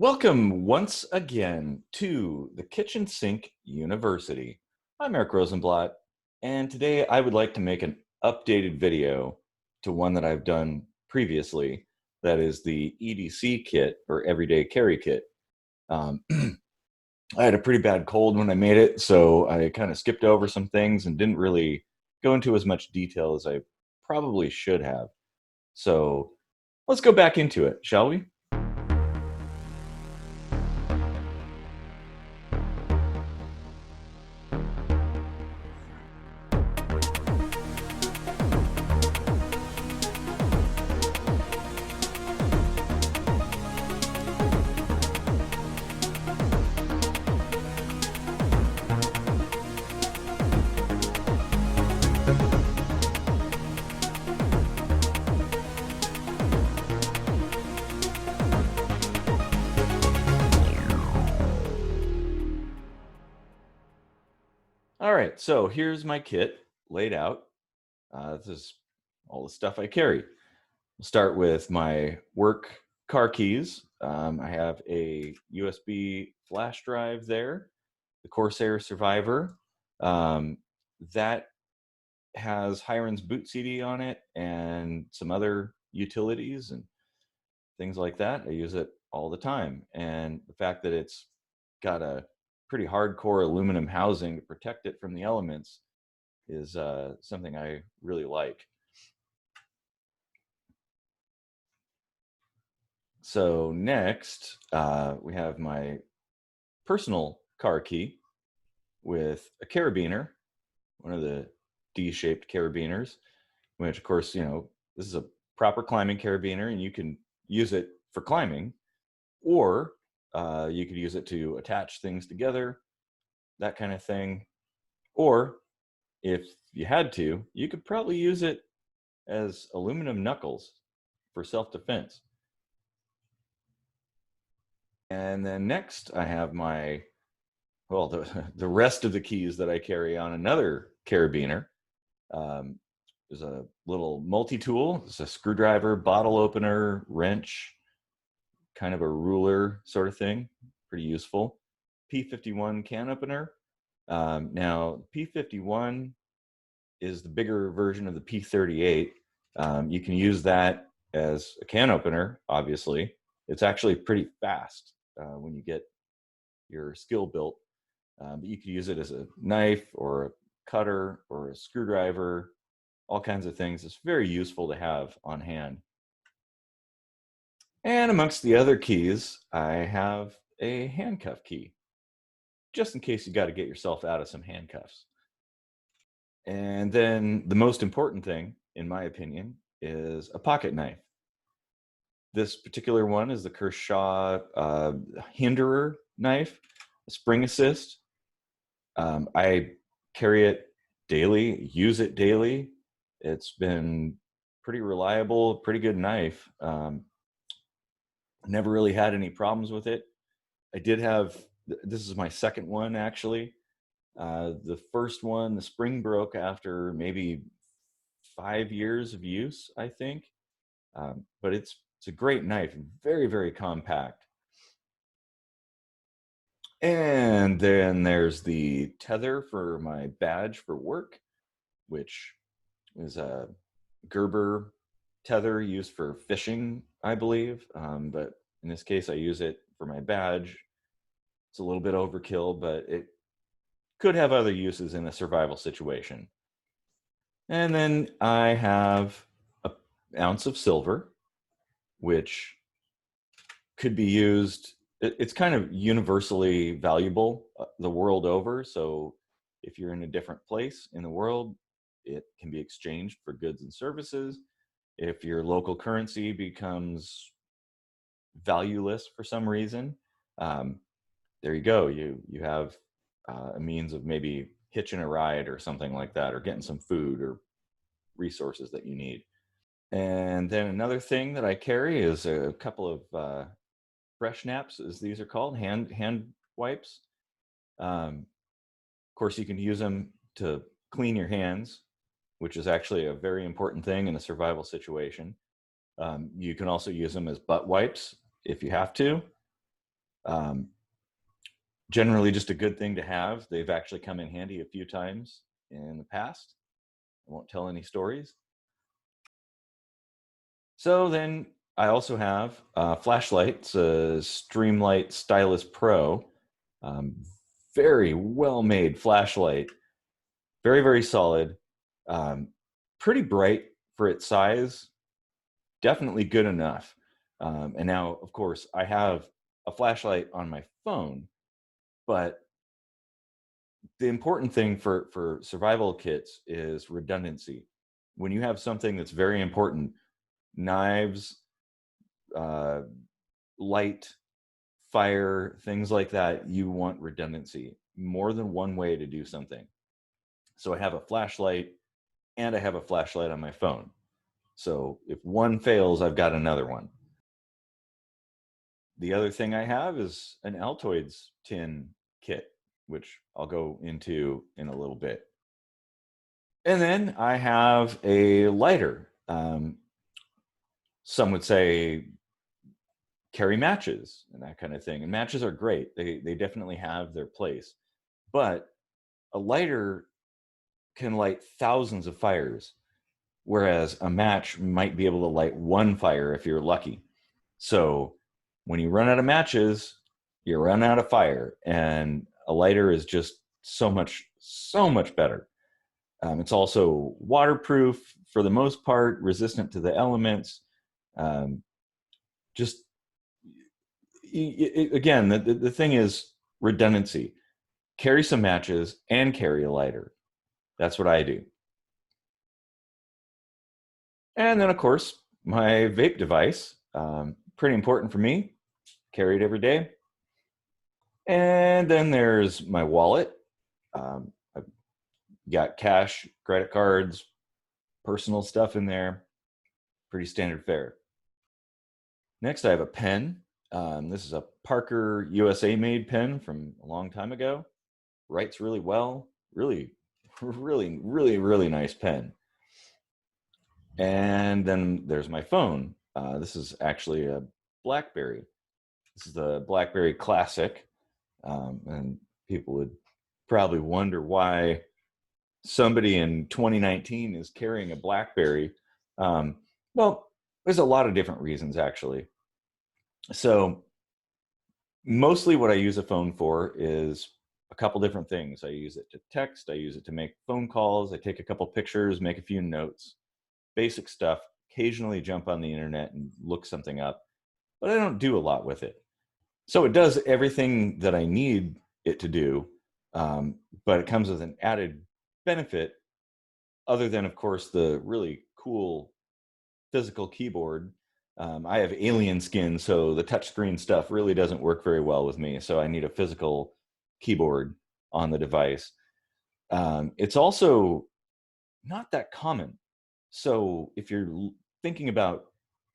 Welcome once again to the Kitchen Sink University. I'm Eric Rosenblatt, and today I would like to make an updated video to one that I've done previously. That is the EDC kit, or Everyday Carry Kit. I had a pretty bad cold when I made it, so I kind of skipped over some things and didn't really go into as much detail as I probably should have. So let's go back into it, shall we? All right, so here's my kit laid out. This is all the stuff I carry. We'll start with my work car keys. I have a USB flash drive there, the Corsair Survivor. That has Hiron's boot CD on it and some other utilities and things like that. I use it all the time. And the fact that it's got a pretty hardcore aluminum housing to protect it from the elements is something I really like. So next, we have my personal car key with a carabiner, one of the D-shaped carabiners, which of course, this is a proper climbing carabiner and you can use it for climbing, or you could use it to attach things together, that kind of thing. Or if you had to, you could probably use it as aluminum knuckles for self-defense. And then next I have the rest of the keys that I carry on another carabiner. There's a little multi-tool. It's a screwdriver, bottle opener, wrench, kind of a ruler sort of thing. Pretty useful. P51 can opener. Now, P51 is the bigger version of the P38. You can use that as a can opener, obviously. It's actually pretty fast when you get your skill built. But you could use it as a knife or a cutter or a screwdriver, all kinds of things. It's very useful to have on hand. And amongst the other keys, I have a handcuff key, just in case you got to get yourself out of some handcuffs. And then the most important thing, in my opinion, is a pocket knife. This particular one is the Kershaw Hinderer knife, a spring assist. I carry it daily, use it daily. It's been pretty reliable, pretty good knife. Never really had any problems with it. I did have, this is my second one actually. The first one, the spring broke after maybe 5 years of use, I think. But it's a great knife, very, very compact. And then there's the tether for my badge for work, which is a Gerber tether used for fishing, I believe. But in this case, I use it for my badge. It's a little bit overkill, but it could have other uses in a survival situation. And then I have an ounce of silver, which could be used. It's kind of universally valuable the world over. So if you're in a different place in the world, it can be exchanged for goods and services. If your local currency becomes valueless for some reason, there you go. You have a means of maybe hitching a ride or something like that, or getting some food or resources that you need. And then another thing that I carry is a couple of fresh naps, as these are called, hand wipes. Of course, you can use them to clean your hands, which is actually a very important thing in a survival situation. You can also use them as butt wipes if you have to. Um, Generally just a good thing to have. They've actually come in handy a few times in the past. I won't tell any stories. So then I also have a flashlight. It's a Streamlight Stylus Pro. Um, Very well made flashlight. Very, very solid. Um, Pretty bright for its size. Definitely good enough. And now, of course, I have a flashlight on my phone, but the important thing for survival kits is redundancy. When you have something that's very important, knives, uh, light, fire, things like that, you want redundancy. More than one way to do something. So I have a flashlight and I have a flashlight on my phone. So if one fails, I've got another one. The other thing I have is an Altoids tin kit, which I'll go into in a little bit. And then I have a lighter. Some would say carry matches and that kind of thing. And matches are great. They definitely have their place. But a lighter can light thousands of fires, whereas a match might be able to light one fire if you're lucky. So when you run out of matches, you run out of fire, and a lighter is just so much better. It's also waterproof for the most part, resistant to the elements. Um, just again, the thing is redundancy. Carry some matches and carry a lighter. That's what I do. And then, of course, my vape device, pretty important for me. Carry it every day. And then there's my wallet. I've got cash, credit cards, personal stuff in there. Pretty standard fare. Next, I have a pen. This is a Parker USA made pen from a long time ago. Writes really well. Really, really nice pen. And then there's my phone. This is actually a BlackBerry. This is the BlackBerry Classic. And people would probably wonder why somebody in 2019 is carrying a BlackBerry. Um, well, there's a lot of different reasons, actually. So mostly what I use a phone for is a couple different things. I use it to text. I use it to make phone calls. I take a couple pictures, make a few notes, basic stuff. Occasionally jump on the internet and look something up, but I don't do a lot with it. So it does everything that I need it to do, but it comes with an added benefit, other than, of course, the really cool physical keyboard. I have alien skin, so the touchscreen stuff really doesn't work very well with me. So I need a physical keyboard on the device. It's also not that common. So if you're thinking about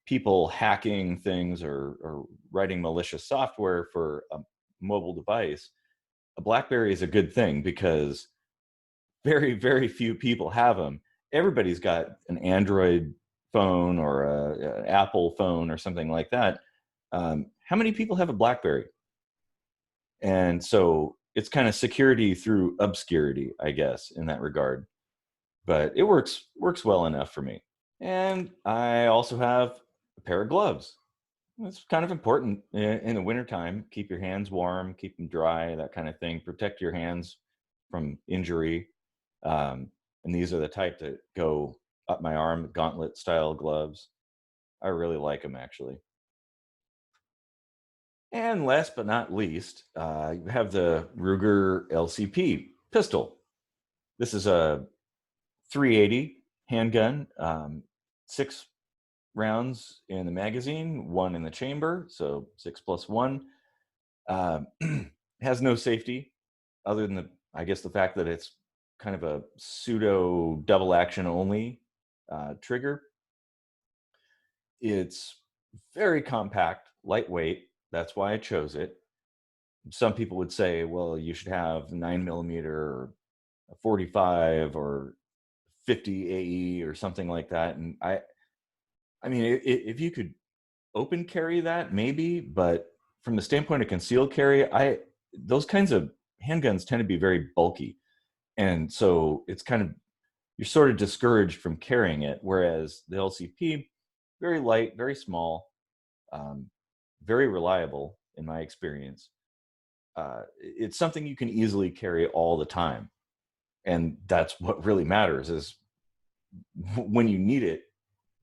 people hacking things or writing malicious software for a mobile device, a BlackBerry is a good thing because very few people have them. Everybody's got an Android phone or an Apple phone or something like that. How many people have a BlackBerry? And so it's kind of security through obscurity, I guess, in that regard. But it works well enough for me. And I also have a pair of gloves. It's kind of important in the wintertime. Keep your hands warm, keep them dry, that kind of thing. Protect your hands from injury. Um, and these are the type that go up my arm, gauntlet style gloves. I really like them, actually. And last but not least, you have the Ruger LCP pistol. This is a 380 handgun, 6 rounds in the magazine, 1 in the chamber, so 6+1. Has no safety other than I guess the fact that it's kind of a pseudo double action only trigger. It's very compact, lightweight. That's why I chose it. Some people would say, well, you should have 9mm or a 45 or 50 AE or something like that. And I mean, if you could open carry that, maybe, but from the standpoint of concealed carry, those kinds of handguns tend to be very bulky, and so it's kind of, you're sort of discouraged from carrying it. Whereas the LCP, very light, very small, um, very reliable in my experience. It's something you can easily carry all the time, and that's what really matters. Is when you need it,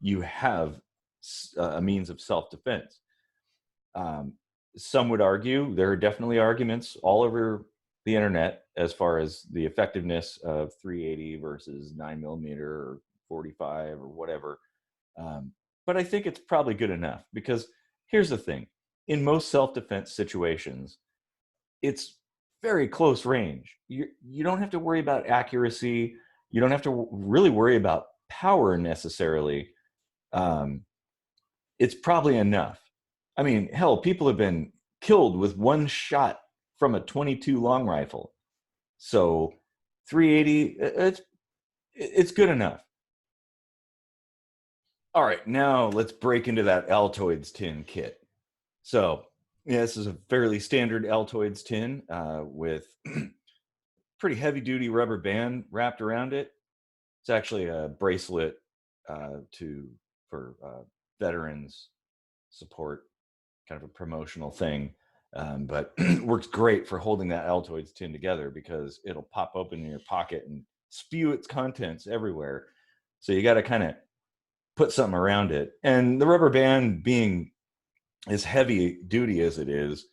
you have a means of self-defense. Um, some would argue, there are definitely arguments all over the internet as far as the effectiveness of 380 versus 9mm or 45 or whatever. Um, but I think it's probably good enough, because here's the thing: in most self-defense situations, it's very close range. You don't have to worry about accuracy. You don't have to really worry about power necessarily. Um, it's probably enough. I mean, hell, people have been killed with one shot from a 22 long rifle. So 380, it's good enough. All right, now let's break into that Altoids tin kit. So yeah, this is a fairly standard Altoids tin with pretty heavy duty rubber band wrapped around it. It's actually a bracelet for veterans support, kind of a promotional thing. But works great for holding that Altoids tin together, because it'll pop open in your pocket and spew its contents everywhere. So you got to kind of put something around it. And the rubber band, being as heavy duty as it is,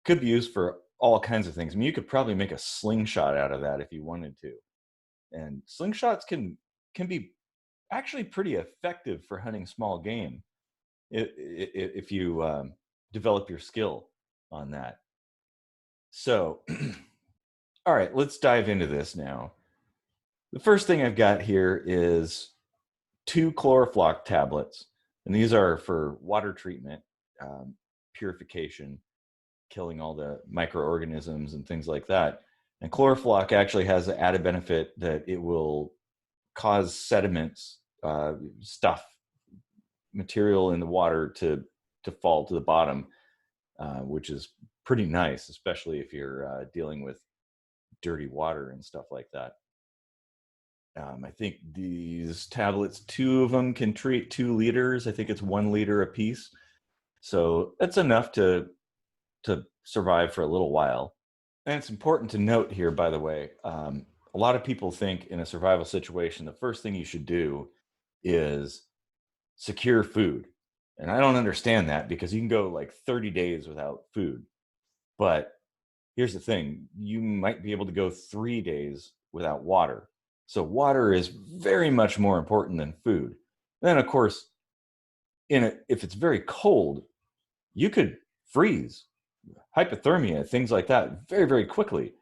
could be used for all kinds of things. I mean, you could probably make a slingshot out of that if you wanted to. And slingshots can be actually pretty effective for hunting small game if you develop your skill on that. So, all right, let's dive into this now. The first thing I've got here is 2 Chloroflock tablets, and these are for water treatment, purification, killing all the microorganisms and things like that. And Chloroflock actually has the added benefit that it will cause sediments, stuff, material in the water to fall to the bottom, which is pretty nice, especially if you're dealing with dirty water and stuff like that. I think these tablets, 2 of them can treat 2 liters. I think it's 1 liter a piece. So that's enough to survive for a little while. And it's important to note here, by the way, a lot of people think in a survival situation, the first thing you should do is secure food. And I don't understand that, because you can go like 30 days without food. But here's the thing: you might be able to go 3 days without water. So water is very much more important than food. Then, of course, if it's very cold, you could freeze, hypothermia, things like that, very, very quickly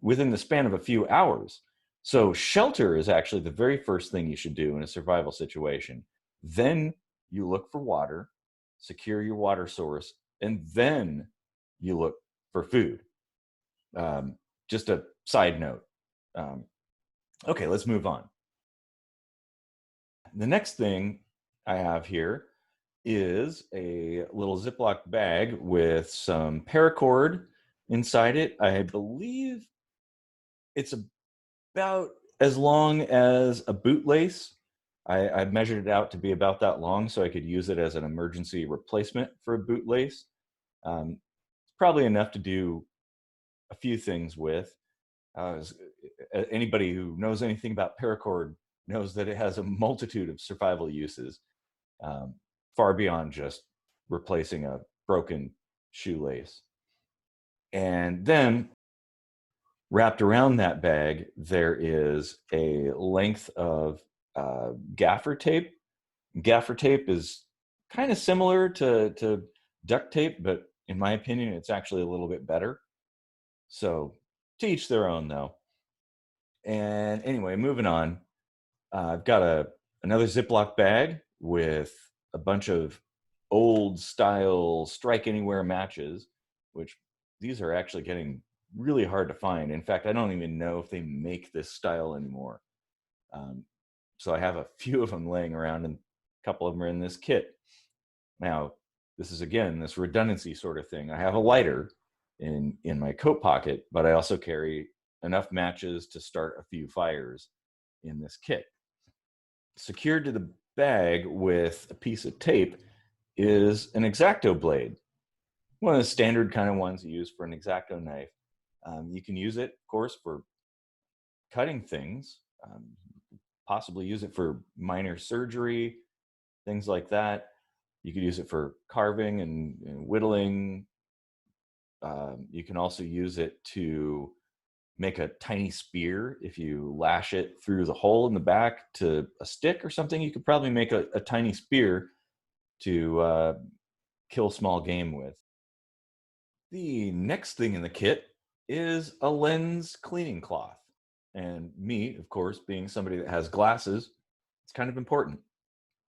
within the span of a few hours. So shelter is actually the very first thing you should do in a survival situation. Then you look for water, secure your water source, and then you look for food. Just a side note. Okay, let's move on. The next thing I have here is a little Ziploc bag with some paracord inside it. I believe it's about as long as a bootlace. I measured it out to be about that long, so I could use it as an emergency replacement for a bootlace. It's probably enough to do a few things with. Anybody who knows anything about paracord knows that it has a multitude of survival uses, far beyond just replacing a broken shoelace. And then wrapped around that bag, there is a length of gaffer tape. Gaffer tape is kind of similar to duct tape, but in my opinion, it's actually a little bit better. So to each their own, though. And anyway, moving on, I've got another Ziploc bag with a bunch of old style strike anywhere matches, which these are actually getting really hard to find. In fact, I don't even know if they make this style anymore. So I have a few of them laying around, and a couple of them are in this kit. Now, this is, again, this redundancy sort of thing. I have a lighter in my coat pocket, but I also carry enough matches to start a few fires in this kit. Secured to the bag with a piece of tape is an X-Acto blade, one of the standard kind of ones you use for an X-Acto knife. You can use it, of course, for cutting things, possibly use it for minor surgery, things like that. You could use it for carving and whittling. You can also use it to make a tiny spear. If you lash it through the hole in the back to a stick or something, you could probably make a tiny spear to kill small game with. The next thing in the kit is a lens cleaning cloth. And me, of course, being somebody that has glasses, it's kind of important.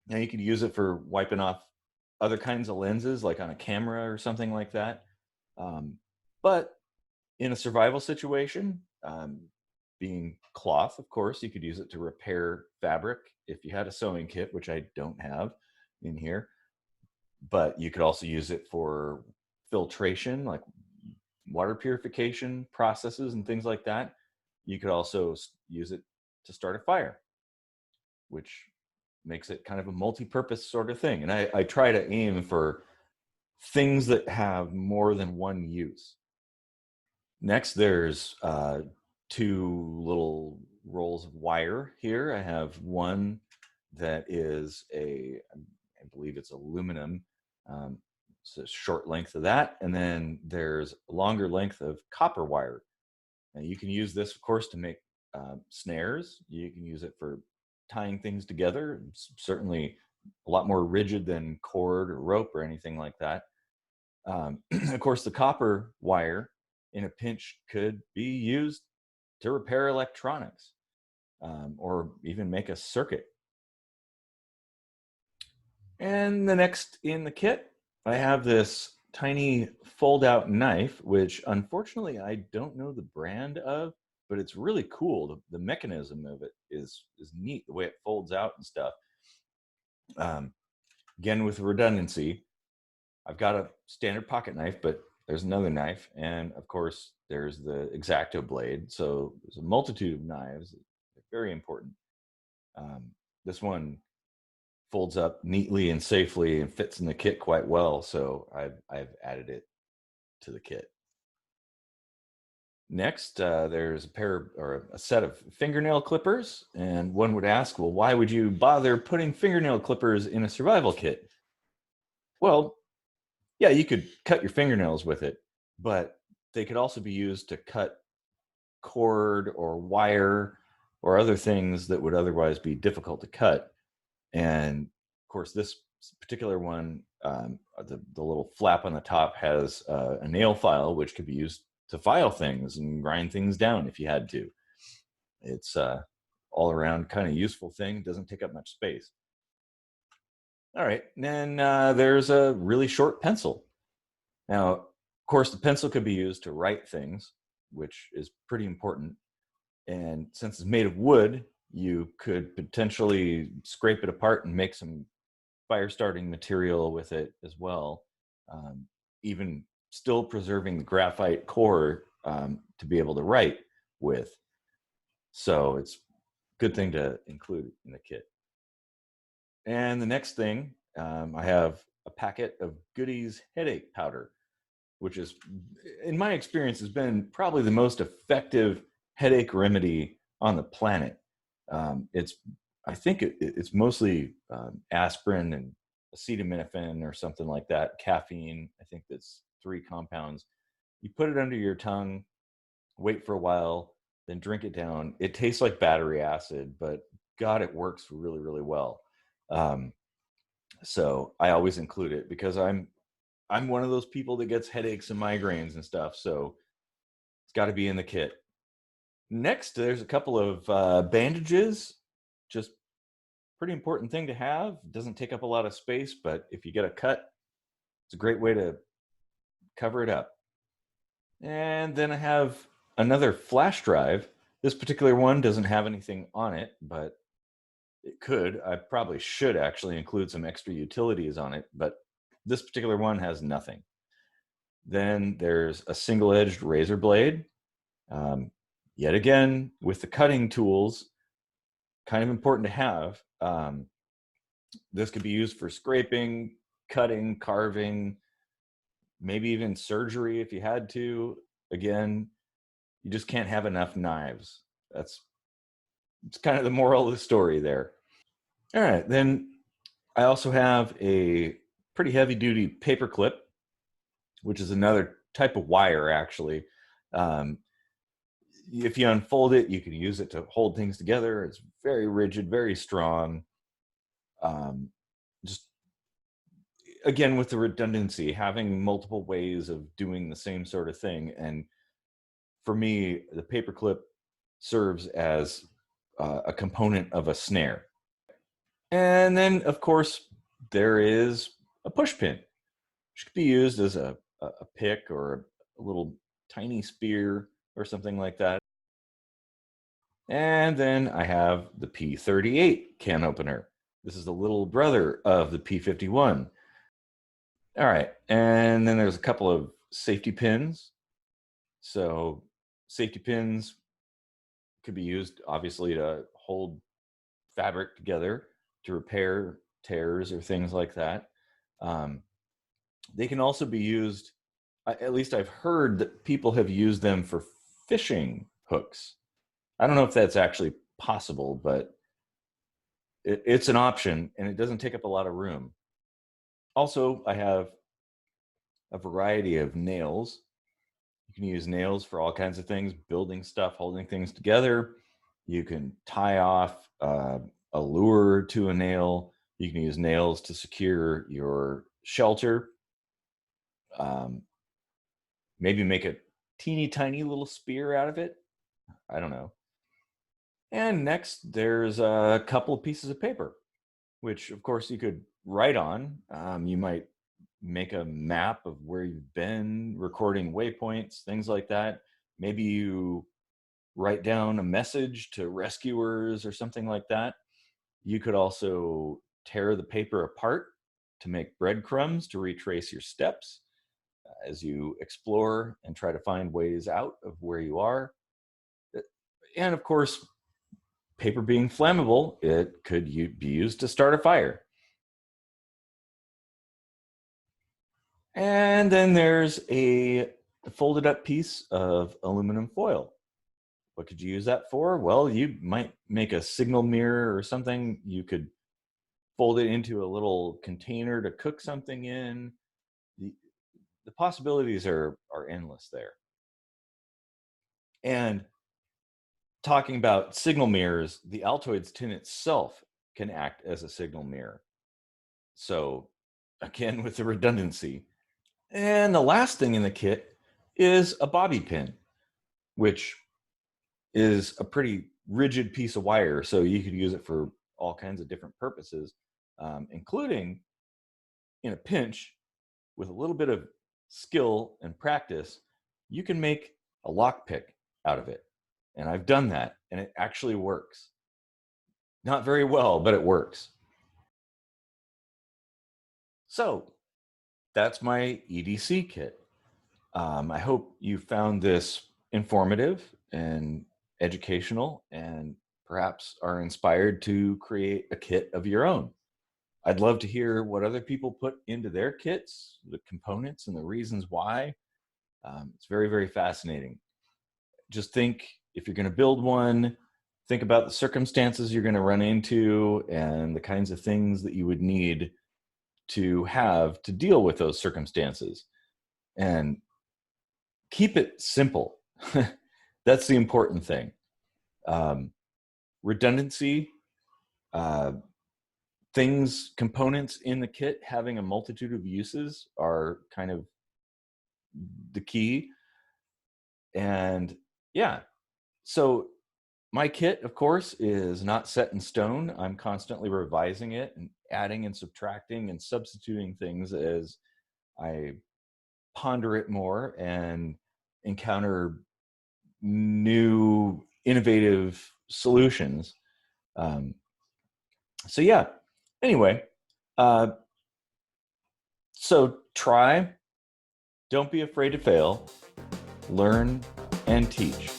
Now, you could use it for wiping off other kinds of lenses, like on a camera or something like that. But in a survival situation, being cloth, of course, you could use it to repair fabric if you had a sewing kit, which I don't have in here. But you could also use it for filtration, like water purification processes and things like that. You could also use it to start a fire, which makes it kind of a multi-purpose sort of thing. And I try to aim for things that have more than one use. Next, there's two little rolls of wire here. I have one that is I believe it's aluminum. It's a short length of that. And then there's a longer length of copper wire. Now, you can use this, of course, to make snares. You can use it for tying things together. It's certainly a lot more rigid than cord or rope or anything like that. Of course, the copper wire in a pinch could be used to repair electronics or even make a circuit. And the next in the kit, I have this tiny fold-out knife, which unfortunately I don't know the brand of, but it's really cool. The mechanism of it is neat, the way it folds out and stuff. Again, with redundancy, I've got a standard pocket knife, but there's another knife. And of course, there's the X-Acto blade. So there's a multitude of knives. Very important. This one folds up neatly and safely and fits in the kit quite well. So I've added it to the kit. Next, there's a set of fingernail clippers. And one would ask, well, why would you bother putting fingernail clippers in a survival kit? Well, yeah, you could cut your fingernails with it, but they could also be used to cut cord or wire or other things that would otherwise be difficult to cut. And of course, this particular one, the little flap on the top has a nail file, which could be used to file things and grind things down if you had to. It's all around kind of useful thing. Doesn't take up much space. All right, and then there's a really short pencil. Now, of course, the pencil could be used to write things, which is pretty important. And since it's made of wood, you could potentially scrape it apart and make some fire starting material with it as well, even still preserving the graphite core to be able to write with. So it's a good thing to include in the kit. And the next thing, I have a packet of Goody's headache powder, which is, in my experience, has been probably the most effective headache remedy on the planet. I think it's mostly aspirin and acetaminophen or something like that. Caffeine, I think that's 3 compounds. You put it under your tongue, wait for a while, then drink it down. It tastes like battery acid, but God, it works really, really well. So I always include it because I'm one of those people that gets headaches and migraines and stuff. So it's got to be in the kit. Next, there's a couple of bandages. Just pretty important thing to have. It doesn't take up a lot of space, but if you get a cut, it's a great way to cover it up. And then I have another flash drive. This particular one doesn't have anything on it, but it could. I probably should actually include some extra utilities on it, but This particular one has nothing. Then there's a single-edged razor blade. Yet again, with the cutting tools, kind of important to have. This could be used for scraping, cutting, carving, maybe even surgery if you had to. Again, you just can't have enough knives. It's kind of the moral of the story there. All right, then I also have a pretty heavy duty paper clip, which is another type of wire actually. Um, if you unfold it, you can use it to hold things together. It's very rigid, very strong. Just again, with the redundancy, having multiple ways of doing the same sort of thing. And for me, the paperclip serves as a component of a snare. And then, of course, there is a push pin, which could be used as a pick or a little tiny spear or something like that. And then I have the P38 can opener. This is the little brother of the P51. All right. And then there's a couple of safety pins. So safety pins could be used obviously to hold fabric together to repair tears or things like that. They can also be used, at least I've heard that people have used them for fishing hooks. I don't know if that's actually possible, but it's an option and it doesn't take up a lot of room. Also, I have a variety of nails. You can use nails for all kinds of things, building stuff, holding things together. You can tie off a lure to a nail. You can use nails to secure your shelter. Maybe make a teeny tiny little spear out of it. I don't know. And next, there's a couple of pieces of paper, which of course you could write on. You might make a map of where you've been, recording waypoints, things like that. Maybe you write down a message to rescuers or something like that. You could also tear the paper apart to make breadcrumbs to retrace your steps as you explore and try to find ways out of where you are. And of course, paper being flammable, it could be used to start a fire. And then there's a folded up piece of aluminum foil. What could you use that for? Well, you might make a signal mirror or something. You could fold it into a little container to cook something in. The possibilities are endless there. And talking about signal mirrors, the Altoids tin itself can act as a signal mirror. So again, with the redundancy. And the last thing in the kit is a bobby pin, which is a pretty rigid piece of wire. So you could use it for all kinds of different purposes, including in a pinch with a little bit of skill and practice, you can make a lockpick out of it. And I've done that and it actually works. Not very well, but it works. So that's my EDC kit. I hope you found this informative and educational and perhaps are inspired to create a kit of your own. I'd love to hear what other people put into their kits, the components and the reasons why. It's very, very fascinating. Just think if you're going to build one, think about the circumstances you're going to run into and the kinds of things that you would need to have to deal with those circumstances. And keep it simple. That's the important thing. Redundancy, things, components in the kit having a multitude of uses are kind of the key. And yeah, so my kit, of course, is not set in stone. I'm constantly revising it and adding and subtracting and substituting things as I ponder it more and encounter new innovative solutions. So yeah, anyway, So try, don't be afraid to fail, learn and teach.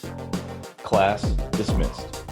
Class dismissed.